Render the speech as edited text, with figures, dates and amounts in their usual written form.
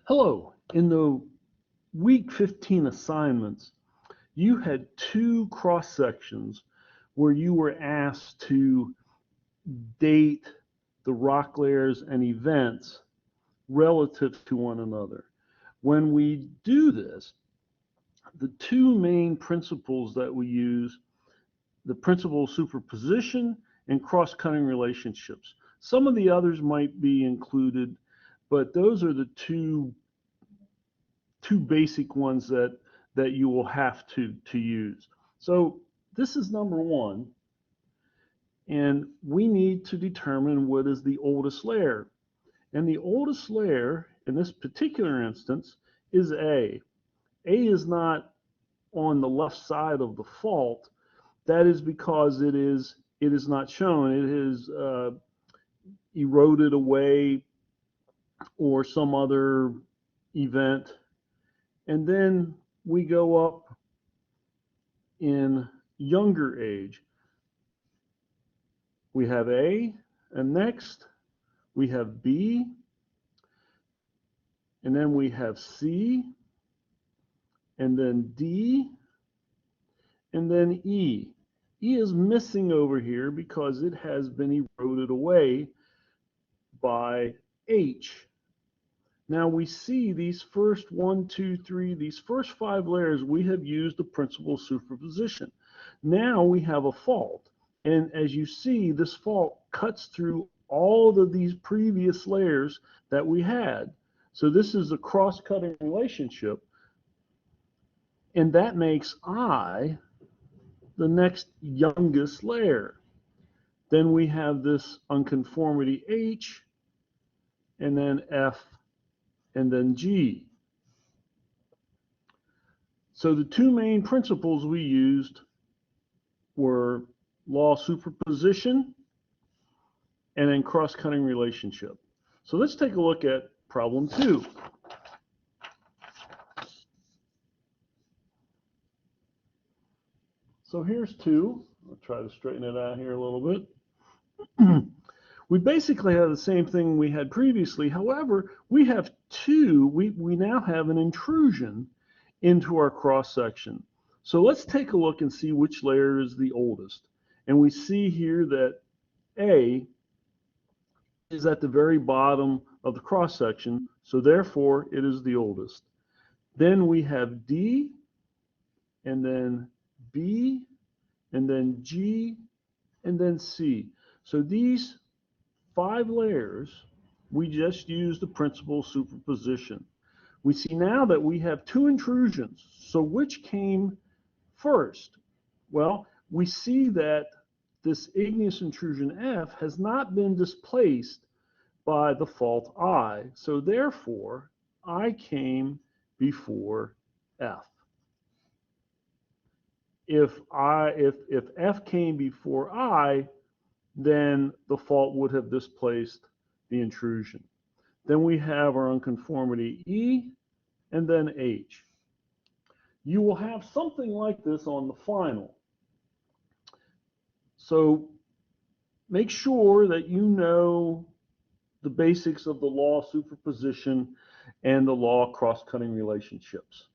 Hello. In the week 15 assignments, you had two cross sections where you were asked to date the rock layers and events relative to one another. When we do this, the two main principles that we use, the principle of superposition and cross-cutting relationships. Some of the others might be included, but those are the two basic ones that you will have to use. So this is number one, and we need to determine what is the oldest layer. And the oldest layer in this particular instance is A. A is not on the left side of the fault. That is because it is not shown. It is eroded away or some other event. And then we go up in younger age. We have A, and next we have B, and then we have C, and then D, and then E. E is missing over here because it has been eroded away by H. Now we see these first 1, 2, 3, these first 5 layers, we have used the principle of superposition. Now we have a fault. And as you see, this fault cuts through all of these previous layers that we had. So this is a cross-cutting relationship. And that makes I the next youngest layer. Then we have this unconformity H, and then F, and then G. So the two main principles we used were law of superposition and then cross-cutting relationship. So let's take a look at problem 2. So here's 2. I'll try to straighten it out here a little bit. We basically have the same thing we had previously. However, we have we now have an intrusion into our cross section. So let's take a look and see which layer is the oldest. And we see here that A is at the very bottom of the cross section, so therefore it is the oldest. Then we have D, and then B, and then G, and then C. So these 5 layers, we just use the principle of superposition. We see now that we have 2 intrusions. So which came first? Well, we see that this igneous intrusion F has not been displaced by the fault I. So therefore, I came before F. If F came before I, then the fault would have displaced the intrusion. Then we have our unconformity E, and then H. You will have something like this on the final. So make sure that you know the basics of the law of superposition and the law of cross-cutting relationships.